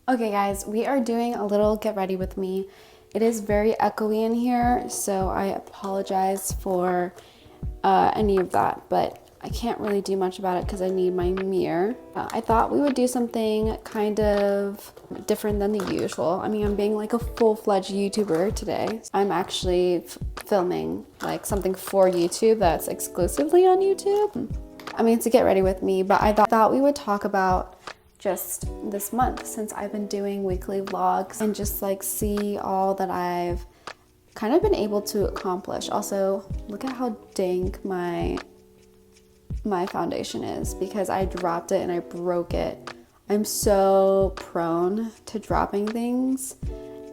Okay guys, we are doing a little get ready with me. It is very echoey in here, so I apologize for any of that, but I can't really do much about it because I need my mirror. I thought we would do something kind of different than the usual. I mean, I'm being like a full-fledged YouTuber today. I'm actually filming like something for YouTube that's exclusively on YouTube. I mean, to get ready with me, but I thought we would talk about just this month since I've been doing weekly vlogs and just like see all that I've kind of been able to accomplish. Also, look at how dank my foundation is because I dropped it and I broke it. I'm so prone to dropping things,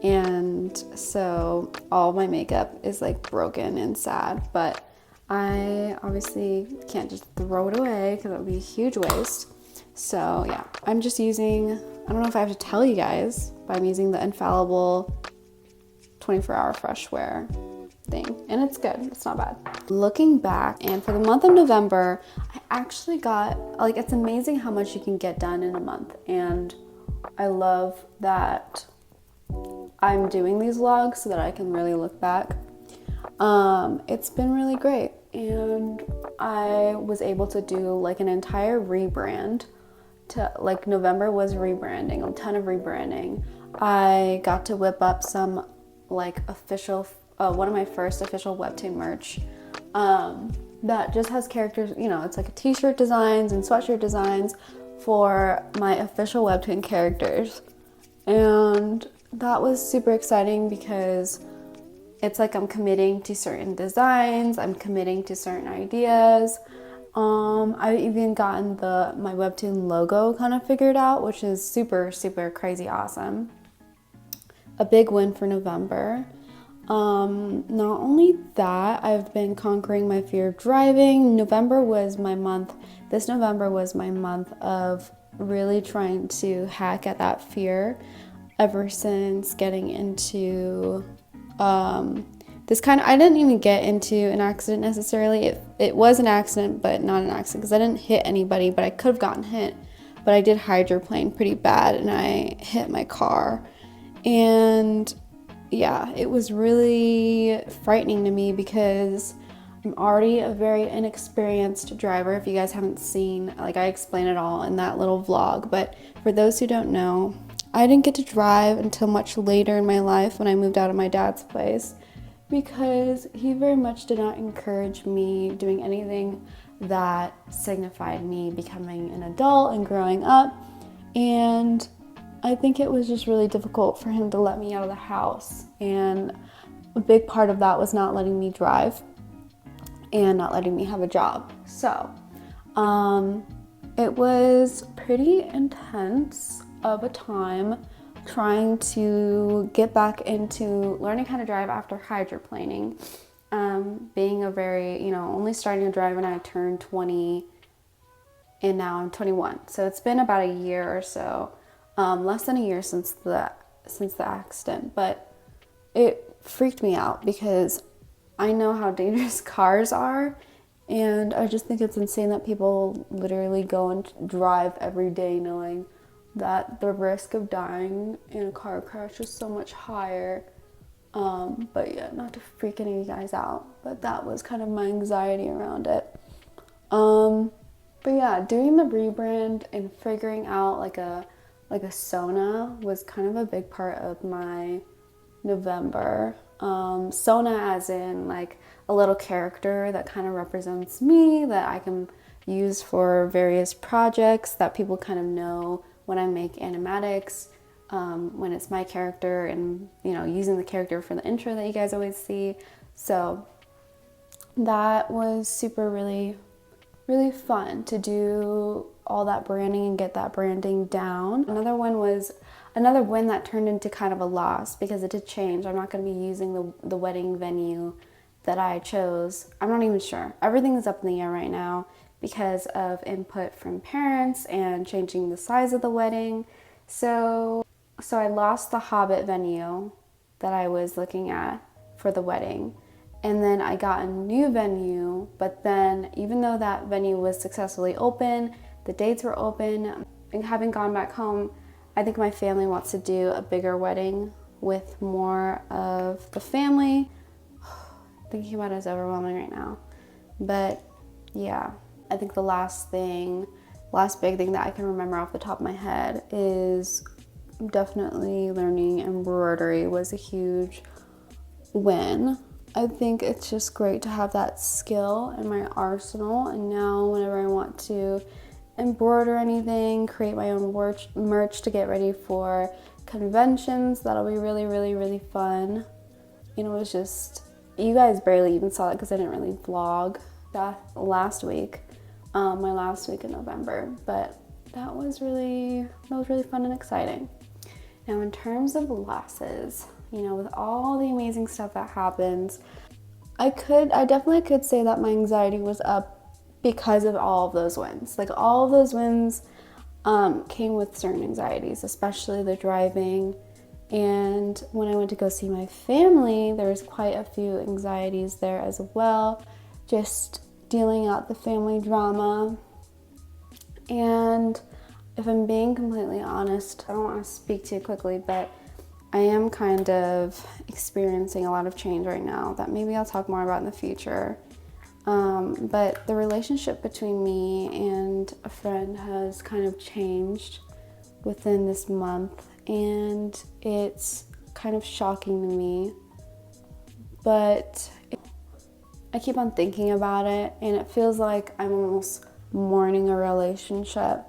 and so all my makeup is like broken and sad, but I obviously can't just throw it away because that would be a huge waste. So yeah, I'm just using, I don't know if I have to tell you guys, but I'm using the infallible 24-hour fresh wear thing, and it's good, it's not bad. Looking back, and for the month of November, I actually got, like, it's amazing how much you can get done in a month, and I love that I'm doing these vlogs so that I can really look back. It's been really great, and I was able to do like an entire rebrand. Like November was rebranding, a ton of rebranding. I got to whip up some like official, one of my first official webtoon merch that just has characters, you know, it's like a t-shirt designs and sweatshirt designs for my official webtoon characters. And that was super exciting because it's like I'm committing to certain designs, I'm committing to certain ideas. I've even gotten my webtoon logo kind of figured out, which is super, super crazy awesome. A big win for November. Not only that, I've been conquering my fear of driving. November was my month, this November was my month of really trying to hack at that fear ever since getting into this kind of, I didn't even get into an accident necessarily. It was an accident, but not an accident because I didn't hit anybody, but I could have gotten hit. But I did hydroplane pretty bad and I hit my car. And yeah, it was really frightening to me because I'm already a very inexperienced driver. If you guys haven't seen, like, I explain it all in that little vlog, but for those who don't know, I didn't get to drive until much later in my life when I moved out of my dad's place because he very much did not encourage me doing anything that signified me becoming an adult and growing up. And I think it was just really difficult for him to let me out of the house. And a big part of that was not letting me drive and not letting me have a job. So it was pretty intense of a time trying to get back into learning how to drive after hydroplaning. Being a very, you know, only starting to drive when I turned 20 and now I'm 21. So it's been about a year or so, less than a year since the accident, but it freaked me out because I know how dangerous cars are, and I just think it's insane that people literally go and drive every day knowing that the risk of dying in a car crash is so much higher. But yeah, not to freak any of you guys out, but that was kind of my anxiety around it. But yeah, doing the rebrand and figuring out like a Sona was kind of a big part of my November. Sona as in like a little character that kind of represents me, that I can use for various projects that people kind of know when I make animatics, when it's my character, and, you know, using the character for the intro that you guys always see. So that was really fun to do all that branding and get that branding down. Another win that turned into kind of a loss because it did change. I'm not going to be using the wedding venue that I chose. I'm not even sure. Everything is up in the air right now because of input from parents and changing the size of the wedding. So I lost the Hobbit venue that I was looking at for the wedding. And then I got a new venue, but then even though that venue was successfully open, the dates were open, and having gone back home, I think my family wants to do a bigger wedding with more of the family. Thinking about it is overwhelming right now. But yeah, I think the last big thing that I can remember off the top of my head is definitely learning embroidery was a huge win. I think it's just great to have that skill in my arsenal, and now whenever I want to embroider anything, create my own merch to get ready for conventions, that'll be really, really, really fun. It was just, you guys barely even saw it because I didn't really vlog that last week, my last week in November, but that was really fun and exciting. Now, in terms of losses, with all the amazing stuff that happens, I definitely could say that my anxiety was up because of all of those wins. Like, all of those wins came with certain anxieties, especially the driving. And when I went to go see my family, there was quite a few anxieties there as well, just dealing out the family drama. And if I'm being completely honest, I don't want to speak too quickly, but I am kind of experiencing a lot of change right now that maybe I'll talk more about in the future. But the relationship between me and a friend has kind of changed within this month, and it's kind of shocking to me. But I keep on thinking about it, and it feels like I'm almost mourning a relationship.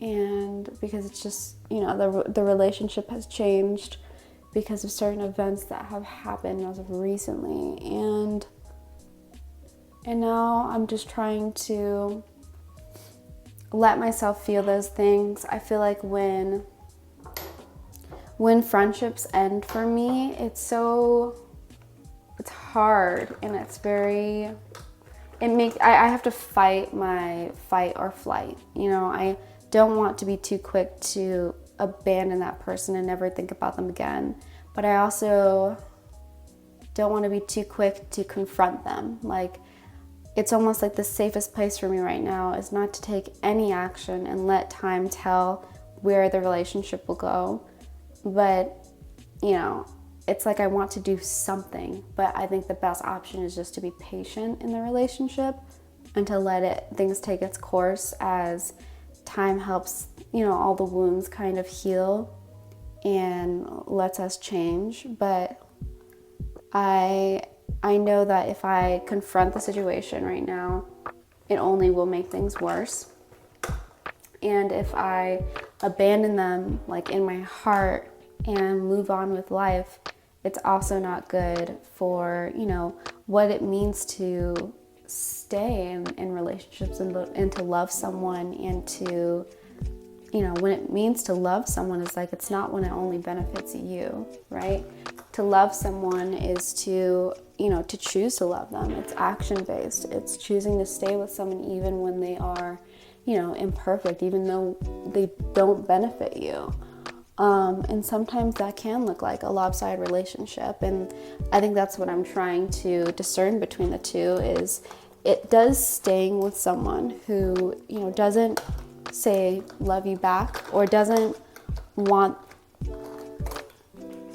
And because it's just, the relationship has changed because of certain events that have happened as of recently. And now I'm just trying to let myself feel those things. I feel like when friendships end for me, it's hard, and I have to fight my fight or flight. I don't want to be too quick to abandon that person and never think about them again. But I also don't want to be too quick to confront them. Like, it's almost like the safest place for me right now is not to take any action and let time tell where the relationship will go. But, it's like I want to do something, but I think the best option is just to be patient in the relationship and to let things take its course as time helps, all the wounds kind of heal and lets us change. But I know that if I confront the situation right now, it only will make things worse. And if I abandon them, like, in my heart and move on with life, it's also not good for, what it means to stay in relationships and to love someone, and to, when it means to love someone, is like, it's not when it only benefits you, right? To love someone is to choose to love them. It's action-based. It's choosing to stay with someone even when they are, imperfect, even though they don't benefit you. And sometimes that can look like a lopsided relationship. And I think that's what I'm trying to discern between the two is, it does staying with someone who, doesn't say love you back, or doesn't want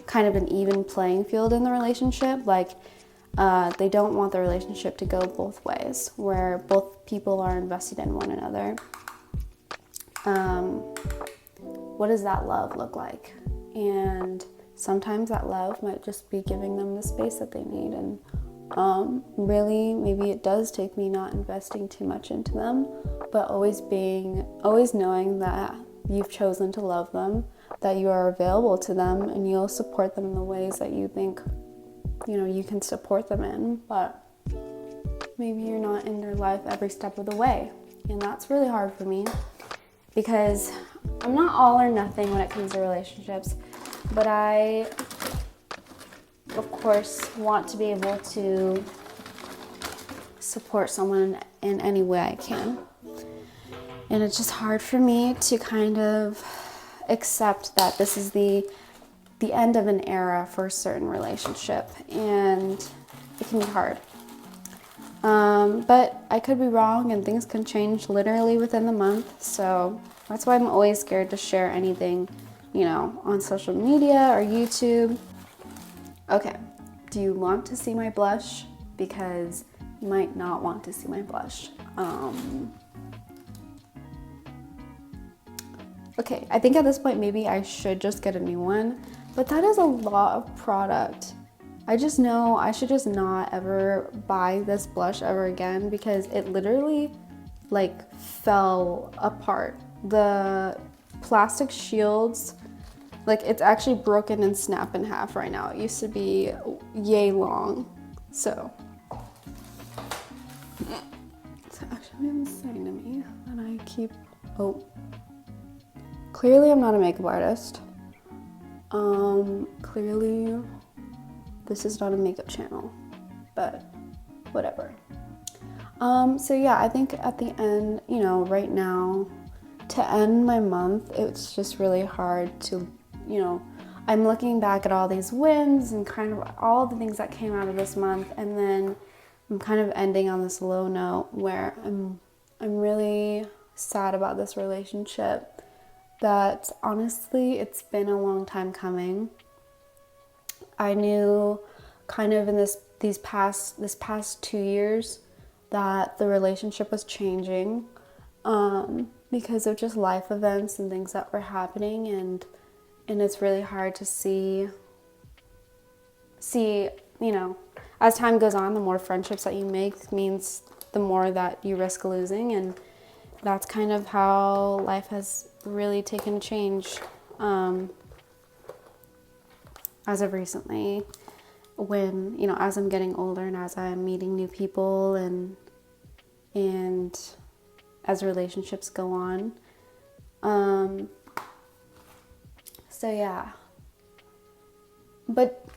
kind of an even playing field in the relationship. Like, they don't want the relationship to go both ways, where both people are invested in one another. What does that love look like? And sometimes that love might just be giving them the space that they need. And really, maybe it does take me not investing too much into them, but always knowing that you've chosen to love them, that you are available to them, and you'll support them in the ways that you think, you can support them in. But maybe you're not in their life every step of the way. And that's really hard for me, because I'm not all or nothing when it comes to relationships, but I, of course, want to be able to support someone in any way I can. And it's just hard for me to kind of accept that this is the end of an era for a certain relationship, and it can be hard. But I could be wrong, and things can change literally within the month, so That's why I'm always scared to share anything, you know, on social media or YouTube. Okay, do you want to see my blush? Because you might not want to see my blush. Okay, I think at this point maybe I should just get a new one, but that is a lot of product. I just know I should just not ever buy this blush ever again because it literally like fell apart. The plastic shields, like it's actually broken and snapped in half right now. It used to be yay long. So it's actually insane to me that I keep, oh, clearly I'm not a makeup artist. Clearly this is not a makeup channel, but whatever. So yeah, I think at the end, you know, right now, to end my month, it's just really hard to, you know, I'm looking back at all these wins and kind of all the things that came out of this month, and then I'm kind of ending on this low note where I'm really sad about this relationship that honestly, it's been a long time coming. I knew kind of in this past 2 years that the relationship was changing because of just life events and things that were happening, and it's really hard to see, you know, as time goes on, the more friendships that you make means the more that you risk losing, and that's kind of how life has really taken a change as of recently, when, you know, as I'm getting older and as I'm meeting new people and as relationships go on. So yeah, but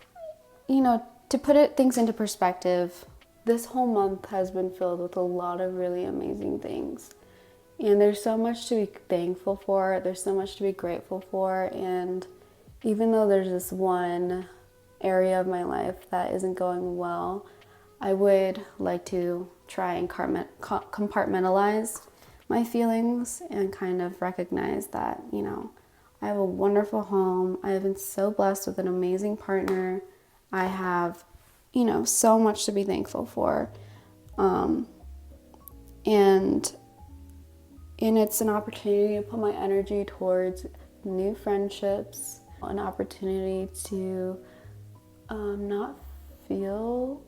you know, to put things into perspective, this whole month has been filled with a lot of really amazing things. And there's so much to be thankful for. There's so much to be grateful for. And even though there's this one area of my life that isn't going well, I would like to try and compartmentalize my feelings and kind of recognize that, you know, I have a wonderful home. I have been so blessed with an amazing partner. I have, you know, so much to be thankful for. And it's an opportunity to put my energy towards new friendships, an opportunity to not feel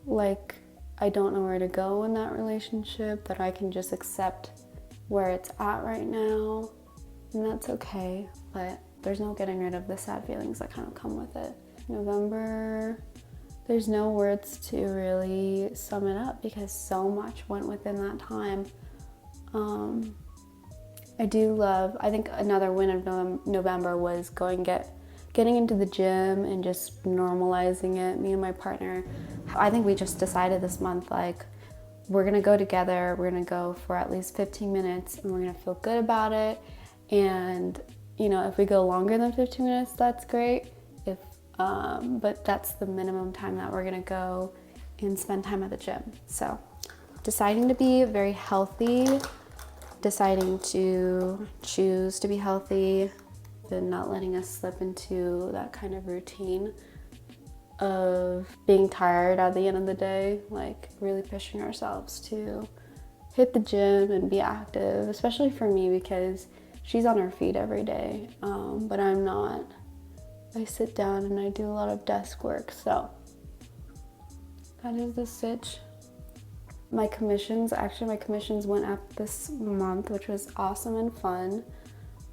like I don't know where to go in that relationship, that I can just accept where it's at right now, and that's okay, but there's no getting rid of the sad feelings that kind of come with it. November, there's no words to really sum it up because so much went within that time. I think another win of November was getting into the gym and just normalizing it. Me and my partner, I think we just decided this month, like, we're gonna go together, we're gonna go for at least 15 minutes and we're gonna feel good about it. And, you know, if we go longer than 15 minutes, that's great. But that's the minimum time that we're gonna go and spend time at the gym. So deciding to be very healthy, deciding to choose to be healthy, and not letting us slip into that kind of routine of being tired at the end of the day, like really pushing ourselves to hit the gym and be active, especially for me because she's on her feet every day, but I'm not. I sit down and I do a lot of desk work, so that is the sitch. My commissions went up this month, which was awesome and fun.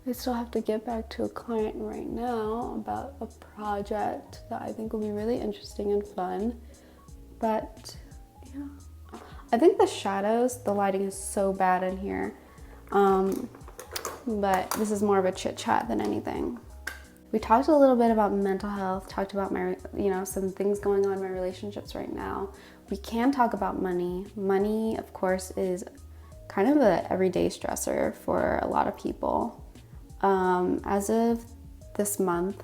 I still have to get back to a client right now about a project that I think will be really interesting and fun. But yeah, I think the lighting is so bad in here. But this is more of a chit chat than anything. We talked a little bit about mental health, talked about my, you know, some things going on in my relationships right now. We can talk about money. Money, of course, is kind of an everyday stressor for a lot of people. As of this month,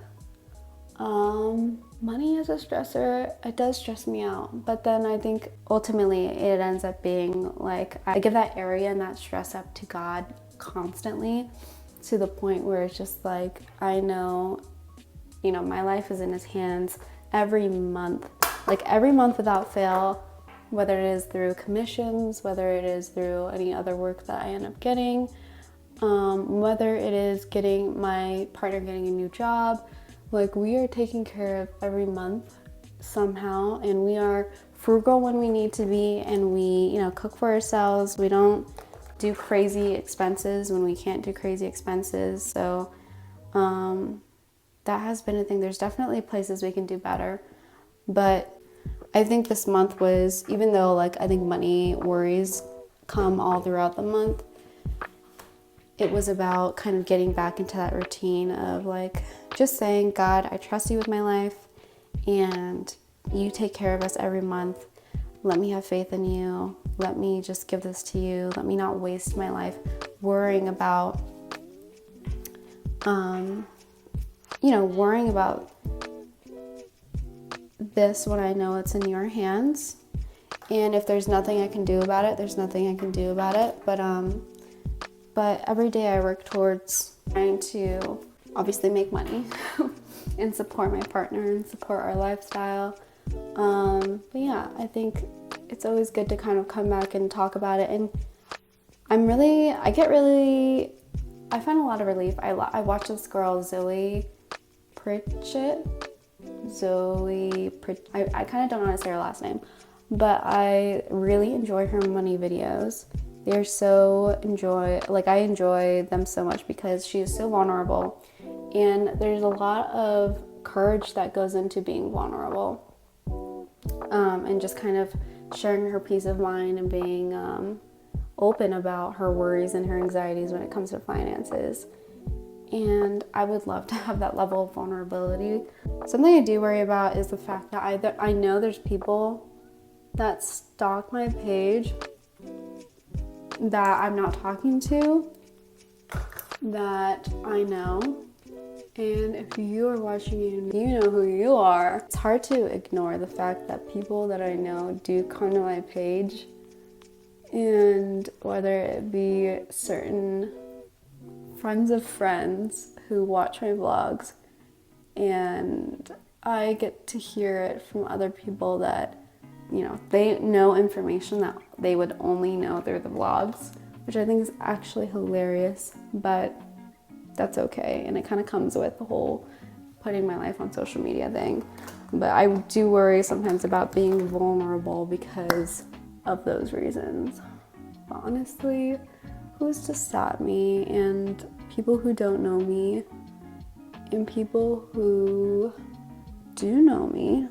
money is a stressor. It does stress me out. But then I think ultimately it ends up being like I give that area and that stress up to God constantly, to the point where it's just like I know, you know, my life is in his hands every month. Like every month without fail, whether it is through commissions, whether it is through any other work that I end up getting, whether it is getting my partner getting a new job, like we are taken care of every month somehow, and we are frugal when we need to be, and we, you know, cook for ourselves. We don't do crazy expenses when we can't do crazy expenses. So that has been a thing. There's definitely places we can do better, but I think this month was, even though like I think money worries come all throughout the month, it was about kind of getting back into that routine of like just saying, God, I trust you with my life and you take care of us every month. Let me have faith in you. Let me just give this to you. Let me not waste my life worrying about, worrying about this when I know it's in your hands. And if there's nothing I can do about it, there's nothing I can do about it. But every day I work towards trying to obviously make money and support my partner and support our lifestyle. But yeah, I think it's always good to kind of come back and talk about it. And I find a lot of relief. I watch this girl, Zoe Pritchett. I kind of don't know how to say her last name, but I really enjoy her money videos. They're I enjoy them so much because she is so vulnerable, and there's a lot of courage that goes into being vulnerable, and just kind of sharing her peace of mind and being open about her worries and her anxieties when it comes to finances. And I would love to have that level of vulnerability. Something I do worry about is the fact that I know there's people that stalk my page that I'm not talking to, that I know. And if you are watching and you know who you are, it's hard to ignore the fact that people that I know do come to my page, and whether it be certain friends of friends who watch my vlogs, and I get to hear it from other people that, you know, they know information that they would only know through the vlogs, which I think is actually hilarious, but that's okay. And it kind of comes with the whole putting my life on social media thing. But I do worry sometimes about being vulnerable because of those reasons. But honestly, who's to stop me? And people who don't know me and people who do know me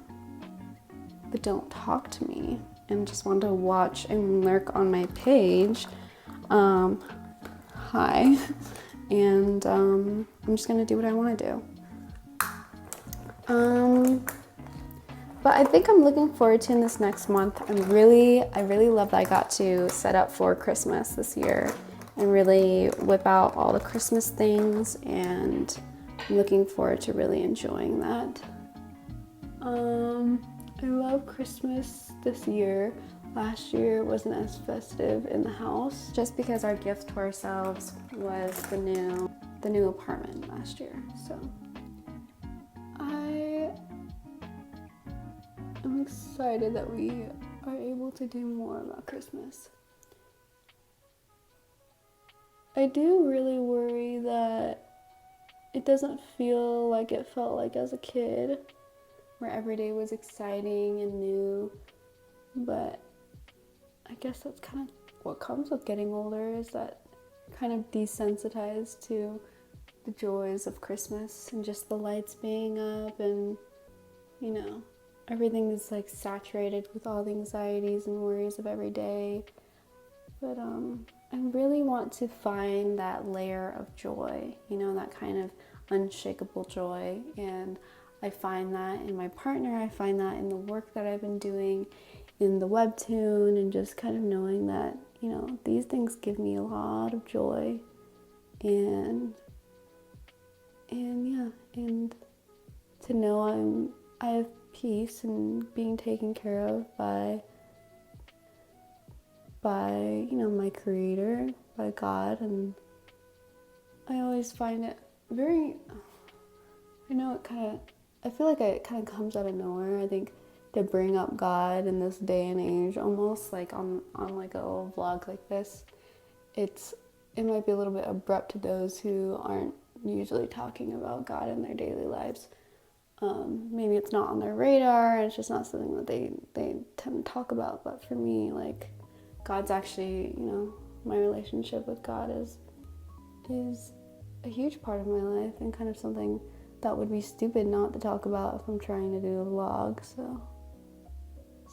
but don't talk to me and just want to watch and lurk on my page, hi. And I'm just gonna do what I want to do. But I think I'm looking forward to in this next month. I really love that I got to set up for Christmas this year and really whip out all the Christmas things, and I'm looking forward to really enjoying that. I love Christmas this year. Last year wasn't as festive in the house just because our gift to ourselves was the new apartment last year. So I'm excited that we are able to do more about Christmas. I do really worry that it doesn't feel like it felt like as a kid, where every day was exciting and new. But I guess that's kind of what comes with getting older, is that kind of desensitized to the joys of Christmas and just the lights being up, and, you know, everything is like saturated with all the anxieties and worries of every day. But I really want to find that layer of joy, you know, that kind of unshakable joy. And I find that in my partner, I find that in the work that I've been doing, in the webtoon, and just kind of knowing that, you know, these things give me a lot of joy. And yeah, and to know I'm I have peace and being taken care of by my creator, by God. And I always find it very, I feel like it kind of comes out of nowhere. I think to bring up God in this day and age, almost like on like a little vlog like this, it might be a little bit abrupt to those who aren't usually talking about God in their daily lives. Maybe it's not on their radar, and it's just not something that they tend to talk about. But for me, like, God's actually, my relationship with God is a huge part of my life, and kind of something that would be stupid not to talk about if I'm trying to do a vlog. So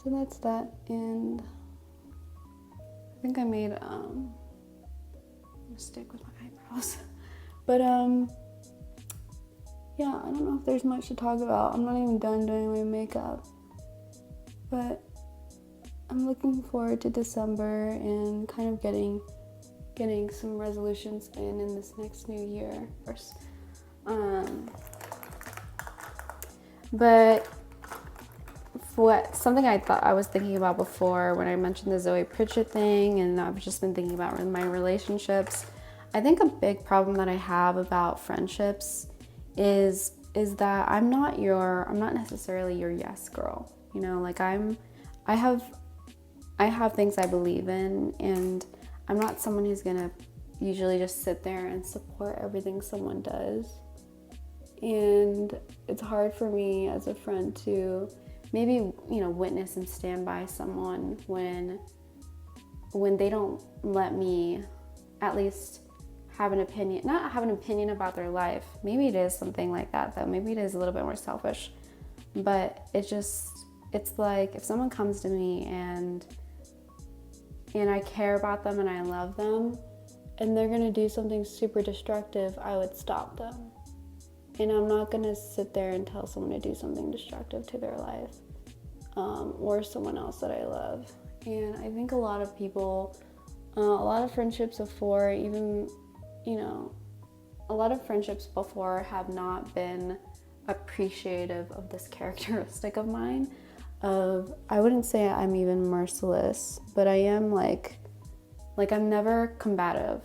that's that. And I think I made a mistake with my eyebrows. But yeah, I don't know if there's much to talk about. I'm not even done doing my makeup, but I'm looking forward to December and kind of getting some resolutions in this next new year. But something I was thinking about before when I mentioned the Zoe Pritchett thing, and I've just been thinking about my relationships. I think a big problem that I have about friendships is that I'm not necessarily your yes girl. Like I have things I believe in, and I'm not someone who's gonna usually just sit there and support everything someone does. And it's hard for me as a friend to maybe, witness and stand by someone when they don't let me at least have an opinion, not have an opinion about their life. Maybe it is something like that, though. Maybe it is a little bit more selfish. But it's like if someone comes to me and I care about them and I love them, and they're gonna do something super destructive, I would stop them. And I'm not gonna sit there and tell someone to do something destructive to their life, or someone else that I love. And I think a lot of people, a lot of friendships before, even, a lot of friendships before have not been appreciative of this characteristic of mine. I wouldn't say I'm even merciless, but I am like I'm never combative.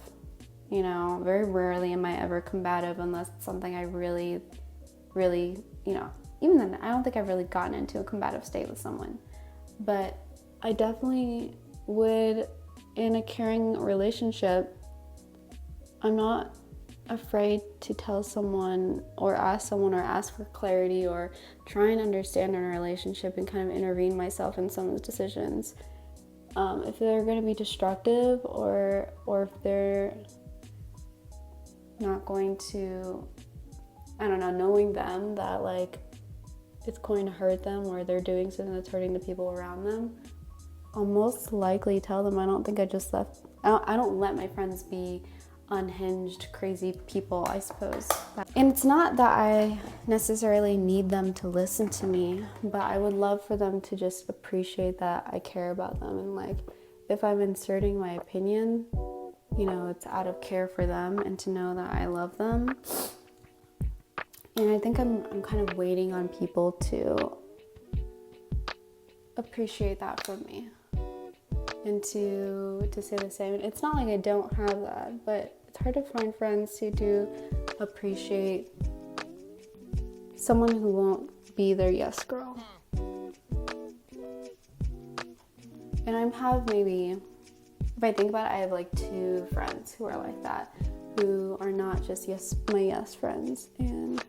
Very rarely am I ever combative unless it's something I really, really, even then, I don't think I've really gotten into a combative state with someone. But I definitely would, in a caring relationship, I'm not afraid to tell someone or ask for clarity or try and understand in a relationship and kind of intervene myself in someone's decisions. If they're going to be destructive or if they're not going to, I don't know, knowing them that like it's going to hurt them or they're doing something that's hurting the people around them, I'll most likely tell them. I don't let my friends be unhinged, crazy people, I suppose. And it's not that I necessarily need them to listen to me, but I would love for them to just appreciate that I care about them. And like, if I'm inserting my opinion, it's out of care for them and to know that I love them. And I think I'm kind of waiting on people to appreciate that from me and to say the same. It's not like I don't have that, but it's hard to find friends who do appreciate someone who won't be their yes girl. And if I think about it, I have like 2 friends who are like that, who are not just my yes friends, and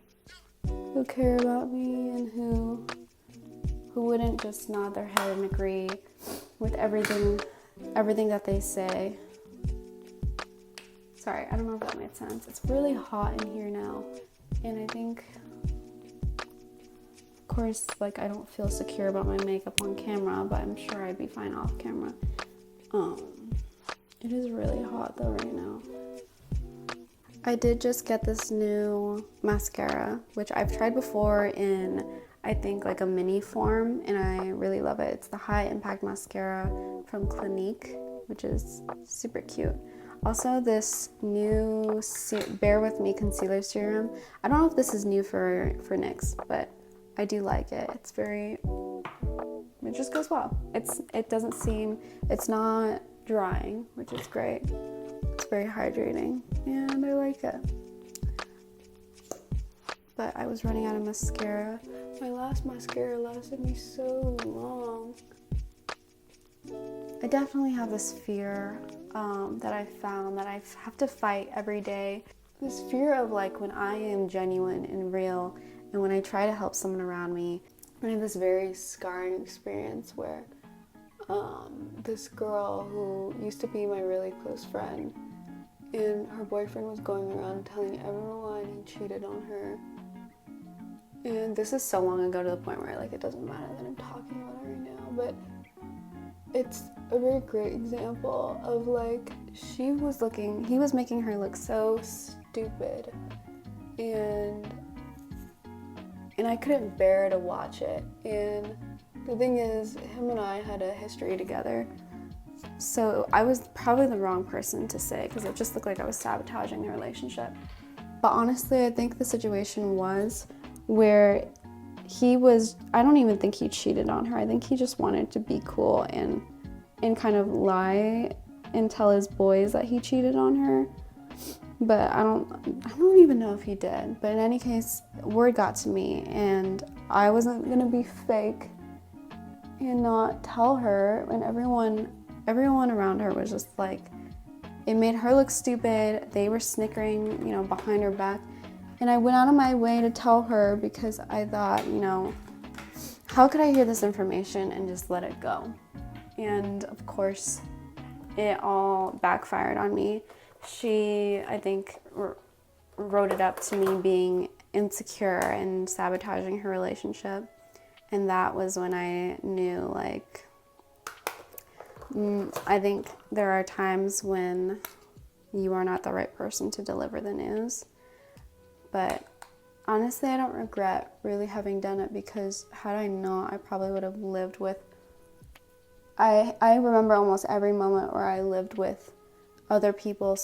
who care about me and who wouldn't just nod their head and agree with everything that they say. Sorry, I don't know if that made sense. It's really hot in here now, and I think, of course, like I don't feel secure about my makeup on camera, but I'm sure I'd be fine off camera. It is really hot though right now. I did just get this new mascara, which I've tried before in, I think, like a mini form, and I really love it. It's the High Impact Mascara from Clinique, which is super cute. Also, this new Bear With Me concealer serum. I don't know if this is new for NYX, but I do like it. It just goes well. It's not drying, which is great. It's very hydrating, and I like it. But I was running out of mascara. My last mascara lasted me so long. I definitely have this fear that I found that I have to fight every day. This fear of like when I am genuine and real, and when I try to help someone around me. I have this very scarring experience where this girl who used to be my really close friend, and her boyfriend was going around telling everyone he cheated on her. And this is so long ago to the point where like it doesn't matter that I'm talking about it right now, but it's a very great example of like he was making her look so stupid, and I couldn't bear to watch it. And the thing is, him and I had a history together, so I was probably the wrong person to say, because it just looked like I was sabotaging the relationship. But honestly, I think the situation was where I don't even think he cheated on her. I think he just wanted to be cool and kind of lie and tell his boys that he cheated on her. But I don't even know if he did. But in any case, word got to me, and I wasn't gonna be fake and not tell her. And everyone around her was just like, it made her look stupid. They were snickering, behind her back. And I went out of my way to tell her, because I thought, how could I hear this information and just let it go? And of course, it all backfired on me. She, I think, wrote it up to me being insecure and sabotaging her relationship. And that was when I knew, like, I think there are times when you are not the right person to deliver the news. But honestly, I don't regret really having done it, because had I not, I probably would have lived with... I remember almost every moment where I lived with other people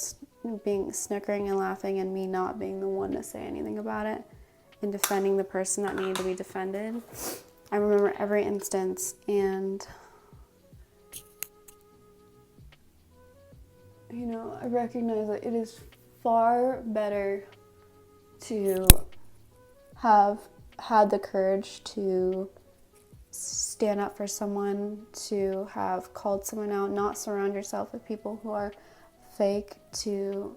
being snickering and laughing, and me not being the one to say anything about it and defending the person that needed to be defended. I remember every instance, and I recognize that it is far better to have had the courage to stand up for someone, to have called someone out, not surround yourself with people who are fake, to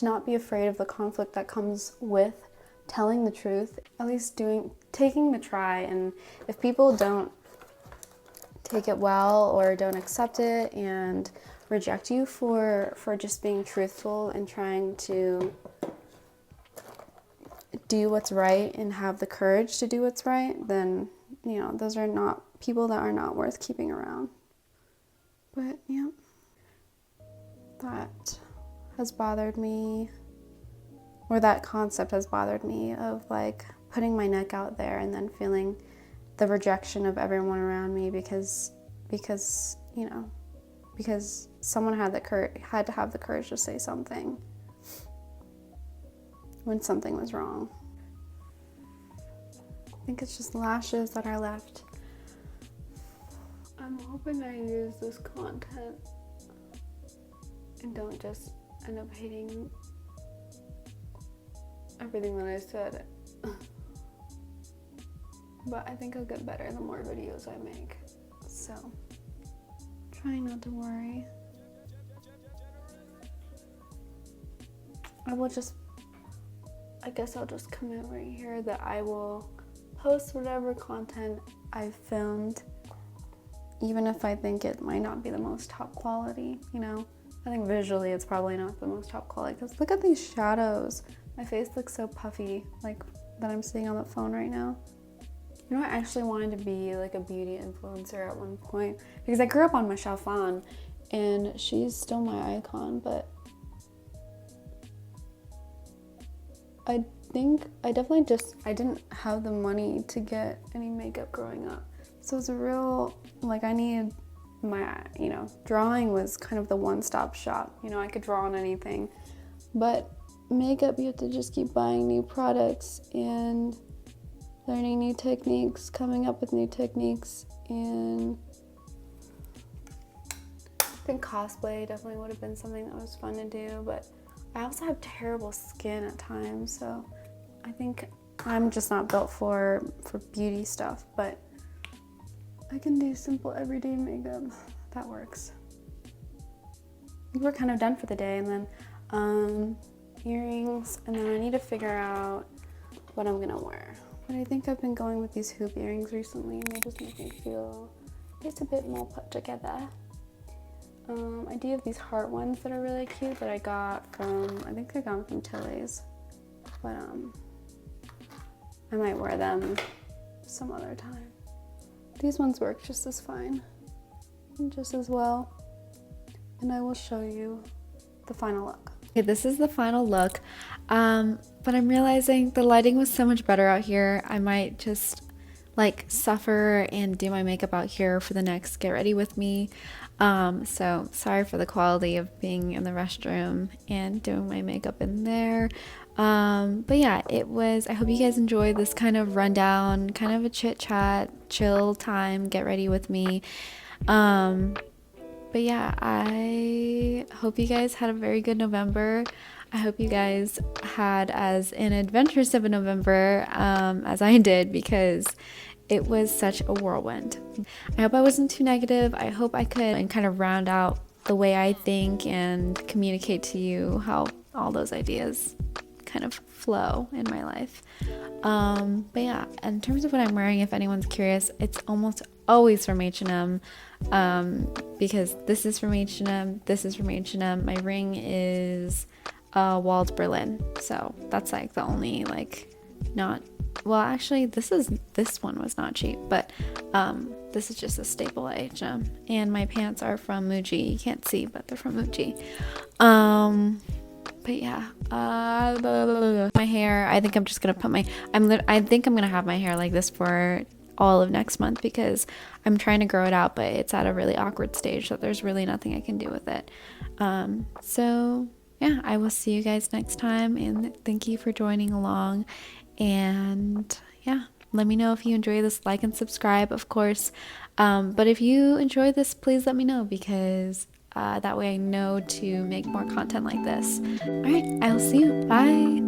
not be afraid of the conflict that comes with telling the truth, at least taking the try. And if people don't take it well or don't accept it and reject you for just being truthful and trying to do what's right and have the courage to do what's right, then those are not people that are not worth keeping around. But yeah, that has bothered me, or that concept has bothered me, of like putting my neck out there and then feeling the rejection of everyone around me because someone had to have the courage to say something when something was wrong. I think it's just lashes that are left. I'm hoping I use this content and don't just end up hating everything that I said. But I think I'll get better the more videos I make. So, trying not to worry. I guess I'll just commit right here that I will post whatever content I've filmed, even if I think it might not be the most top quality, I think visually it's probably not the most top quality, because look at these shadows. My face looks so puffy, like that I'm seeing on the phone right now. I actually wanted to be like a beauty influencer at one point, because I grew up on Michelle Phan, and she's still my icon, but I think I didn't have the money to get any makeup growing up. So it's a real, I needed my, drawing was kind of the one-stop shop. I could draw on anything. But makeup, you have to just keep buying new products, and learning new techniques, coming up with new techniques, and I think cosplay definitely would have been something that was fun to do, but I also have terrible skin at times, so I think I'm just not built for beauty stuff, but I can do simple everyday makeup. That works. I think we're kind of done for the day, and then earrings, and then I need to figure out what I'm gonna wear. But I think I've been going with these hoop earrings recently, and they just make me feel it's a bit more put together. I do have these heart ones that are really cute that I got from, I think I got them from Tilly's, but I might wear them some other time. These ones work just as fine, and just as well, and I will show you the final look. Okay, this is the final look, but I'm realizing the lighting was so much better out here. I might just like suffer and do my makeup out here for the next get ready with me. So sorry for the quality of being in the restroom and doing my makeup in there. But yeah, it was, I hope you guys enjoyed this kind of rundown, kind of a chit chat, chill time, get ready with me. But yeah, I hope you guys had a very good November. I hope you guys had as an adventurous of a November as I did, because it was such a whirlwind. I hope I wasn't too negative. I hope I could and kind of round out the way I think and communicate to you how all those ideas kind of flow in my life. But yeah, in terms of what I'm wearing, if anyone's curious, it's almost always from H&M, because this is from H&M, this is from H&M. My ring is Walled Berlin, so that's like the only like not, well actually this one was not cheap, but this is just a staple at H&M. And my pants are from Muji. You can't see, but they're from Muji. But yeah, my hair, I think I'm just gonna put I think I'm gonna have my hair like this for all of next month, because I'm trying to grow it out, but it's at a really awkward stage, so there's really nothing I can do with it. So yeah, I will see you guys next time, and thank you for joining along. And yeah, let me know if you enjoy this, like and subscribe, of course. But if you enjoy this, please let me know, because that way I know to make more content like this. All right, I'll see you. Bye.